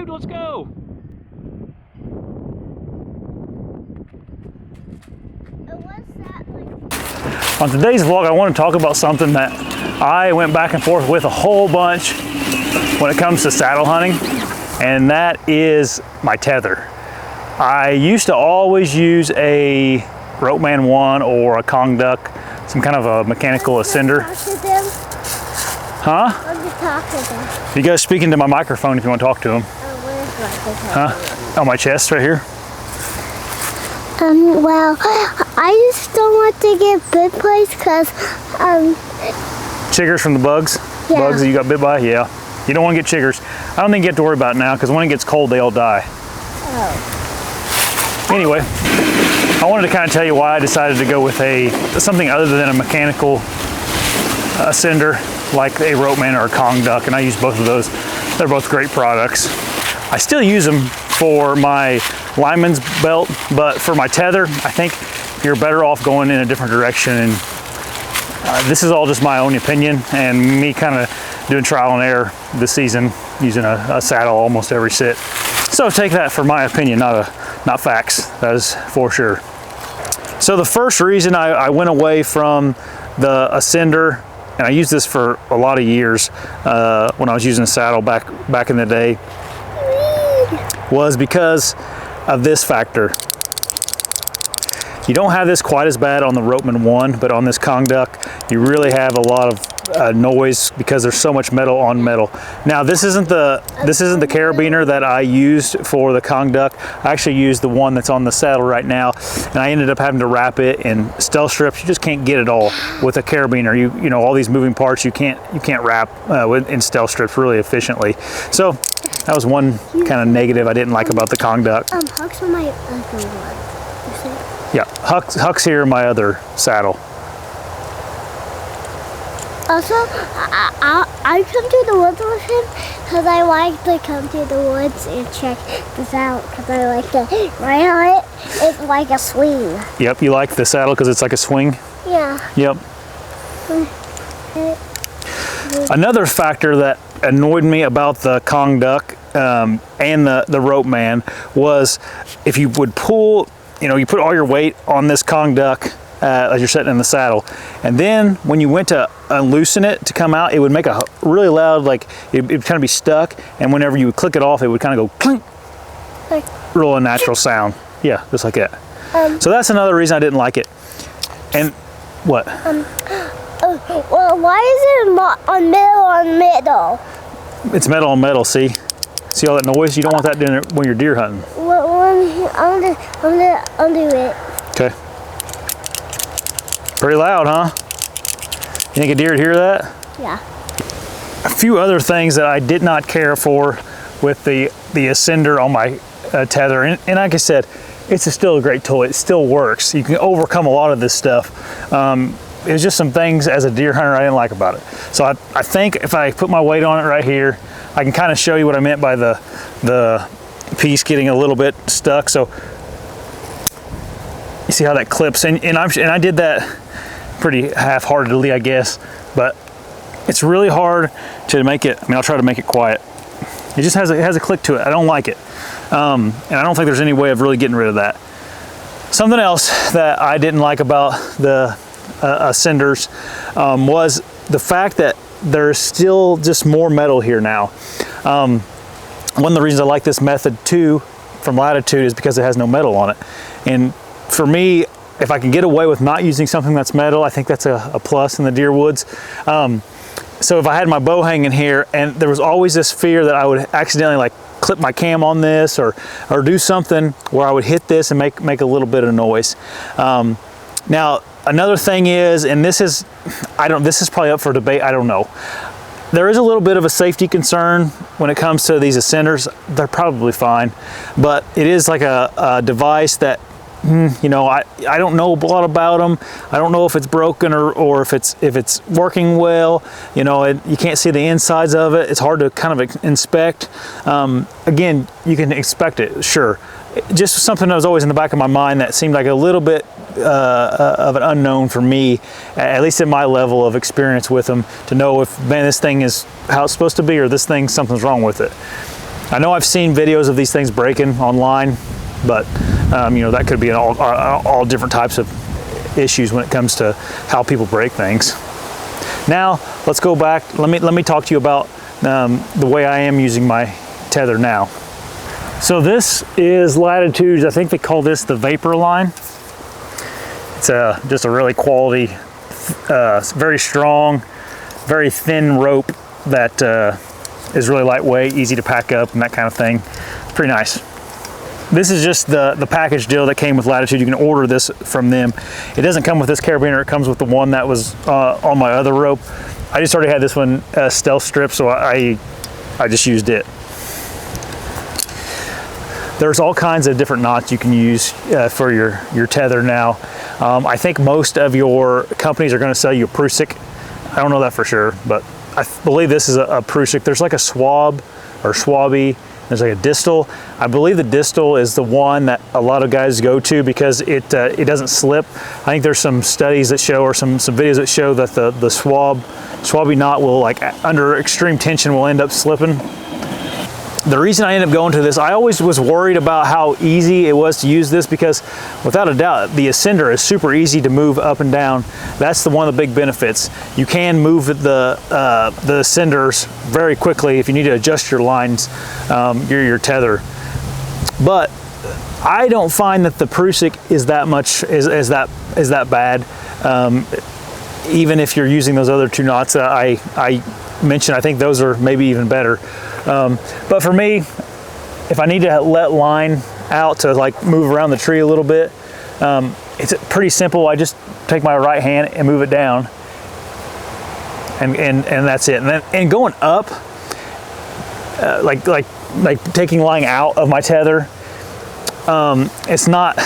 dude, let's go. On today's vlog, I want to talk about something that I went back and forth with a whole bunch when it comes to saddle hunting, and that is my tether. I used to always use a Ropeman 1 or a Kong Duck, some kind of a mechanical ascender. Huh? You guys speaking to my microphone if you want to talk to him. Huh? On my chest right here. Well, I just don't want to get bit plays because, Chiggers from the bugs? Yeah. Bugs that you got bit by? Yeah. You don't want to get chiggers. I don't think you have to worry about it now because when it gets cold, they all die. Oh. Anyway, I wanted to kind of tell you why I decided to go with something other than a mechanical ascender like a Ropeman or a Kong Duck, and I use both of those. They're both great products. I still use them for my lineman's belt, but for my tether, I think you're better off going in a different direction. And this is all just my own opinion and me kind of doing trial and error this season, using a saddle almost every sit. So take that for my opinion, not facts, that is for sure. So the first reason I went away from the ascender, and I used this for a lot of years when I was using a saddle back in the day, was because of this factor. You don't have this quite as bad on the Ropeman 1, but on this Kong Duck, you really have a lot of noise because there's so much metal on metal. Now this isn't the carabiner that I used for the Kong Duck. I actually used the one that's on the saddle right now, and I ended up having to wrap it in stealth strips. You just can't get it all with a carabiner. You know all these moving parts you can't wrap in stealth strips really efficiently. So that was one kind of negative I didn't like about the Kong Duck. Huck's on my other one. Yeah, Huck's here in my other saddle. Also, I come to the woods with him because I like to come to the woods and check this out because I like to ride on it. It's like a swing. Yep, you like the saddle because it's like a swing? Yeah. Yep. Another factor that annoyed me about the Kong Duck and the Ropeman was if you would pull, you put all your weight on this Kong Duck as you're sitting in the saddle, and then when you went to unloosen it to come out, it would make a really loud, like it'd kind of be stuck, and whenever you would click it off, it would kind of go clink, real unnatural sound. Yeah, just like that. So that's another reason I didn't like it. And what? Well, why is it on metal? It's metal on metal, see? See all that noise? You don't want that doing it when you're deer hunting. I'm gonna do it. Okay. Pretty loud, huh? You think a deer would hear that? Yeah. A few other things that I did not care for with the ascender on my tether, and like I said, it's still a great tool. It still works. You can overcome a lot of this stuff. It was just some things as a deer hunter I didn't like about it. So I think if I put my weight on it right here, I can kind of show you what I meant by the piece getting a little bit stuck. So you see how that clips, and I did that pretty half-heartedly, I guess, but it's really hard to make it. I mean, I'll try to make it quiet. It just has a click to it. I don't like it, and I don't think there's any way of really getting rid of that. Something else that I didn't like about the ascenders was the fact that there's still just more metal here now. One of the reasons I like this method too from Latitude is because it has no metal on it, and for me, if I can get away with not using something that's metal, I think that's a plus in the deer woods. So if I had my bow hanging here, and there was always this fear that I would accidentally like clip my cam on this or do something where I would hit this and make a little bit of noise. Now another thing is, and this is probably up for debate, I don't know. There is a little bit of a safety concern when it comes to these ascenders. They're probably fine, but it is like a device that, I don't know a lot about them. I don't know if it's broken or if it's working well. You can't see the insides of it. It's hard to kind of inspect. Again, you can inspect it, sure. Just something that was always in the back of my mind that seemed like a little bit of an unknown for me, at least at my level of experience with them, to know if, man, this thing is how it's supposed to be or this thing, something's wrong with it. I know I've seen videos of these things breaking online, but you know, that could be all different types of issues when it comes to how people break things. Now let's go back. Let me talk to you about the way I am using my tether now. So this is Latitude's, I think they call this the Vapor line. It's just a really quality, very strong, very thin rope that is really lightweight, easy to pack up and that kind of thing. Pretty nice. This is just the package deal that came with Latitude. You can order this from them. It doesn't come with this carabiner. It comes with the one that was on my other rope. I just already had this one stealth strip, so I just used it. There's all kinds of different knots you can use for your tether now. I think most of your companies are going to sell you a Prusik. I don't know that for sure, but I believe this is a Prusik. There's like a Swab or Swabi. There's like a distal. I believe the distal is the one that a lot of guys go to because it doesn't slip. I think there's some studies that show, or some videos that show that the Swabi knot will, like under extreme tension, will end up slipping. The reason I ended up going to this, I always was worried about how easy it was to use this, because without a doubt, the ascender is super easy to move up and down. That's one of the big benefits. You can move the ascenders very quickly if you need to adjust your lines, your tether. But I don't find that the Prusik is that much, is that bad. Even if you're using those other two knots I mentioned, I think those are maybe even better. But for me, if I need to let line out to like move around the tree a little bit, it's pretty simple. I just take my right hand and move it down, and that's it. And going up, like taking line out of my tether, that's not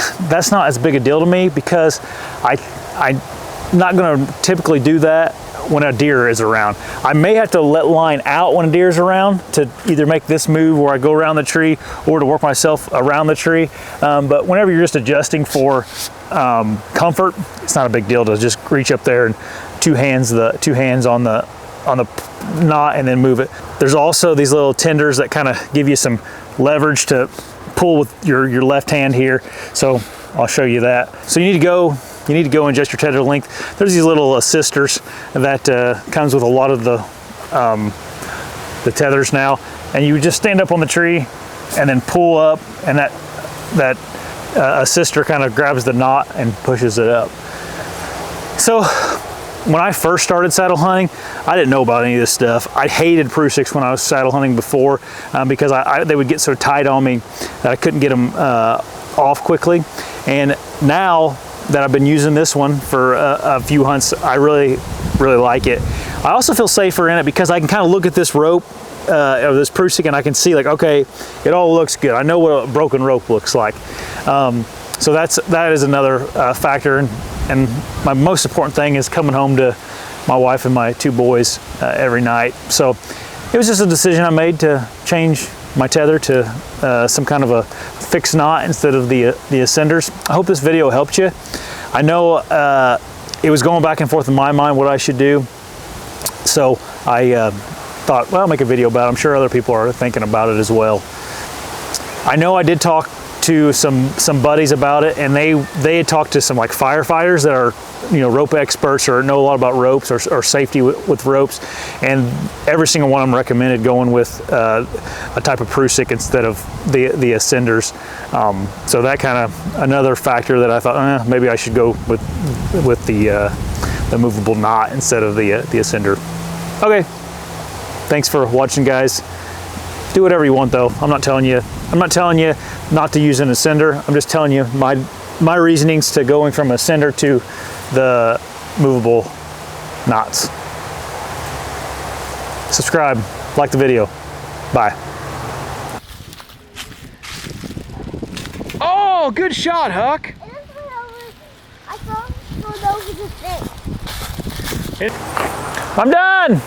as big a deal to me, because I'm not going to typically do that when a deer is around. I may have to let line out when a deer is around to either make this move where I go around the tree, or to work myself around the tree. But whenever you're just adjusting for comfort, it's not a big deal to just reach up there and two hands on the knot and then move it. There's also these little tenders that kind of give you some leverage to pull with your left hand here. So I'll show you that. So you need to go and adjust your tether length. There's these little assisters that comes with a lot of the tethers now, and you just stand up on the tree and then pull up, and that assister kind of grabs the knot and pushes it up. So when I first started saddle hunting, I didn't know about any of this stuff. I hated Prusiks when I was saddle hunting before, because they would get so tight on me that I couldn't get them off quickly. And now that I've been using this one for a few hunts, I really like it. I also feel safer in it because I can kind of look at this rope, or this Prusik, and I can see, like, okay, it all looks good. I know what a broken rope looks like. So that is another factor. And my most important thing is coming home to my wife and my two boys every night. So it was just a decision I made to change my tether to some kind of a fixed knot instead of the ascenders. I hope this video helped you. I know it was going back and forth in my mind what I should do. So I thought, well, I'll make a video about it. I'm sure other people are thinking about it as well. I know I did talk to some buddies about it, and they had talked to some like firefighters that are, you know, rope experts or know a lot about ropes or safety with ropes, and every single one of them recommended going with a type of Prusik instead of the ascenders. So that kind of another factor that I thought maybe I should go with the movable knot instead of the ascender. Okay, thanks for watching, guys. Do whatever you want, though. I'm not telling you not to use an ascender. I'm just telling you my reasonings to going from ascender to the movable knots. Subscribe, like the video. Bye. Oh, good shot, Huck. I thought it went over the thing. I'm done.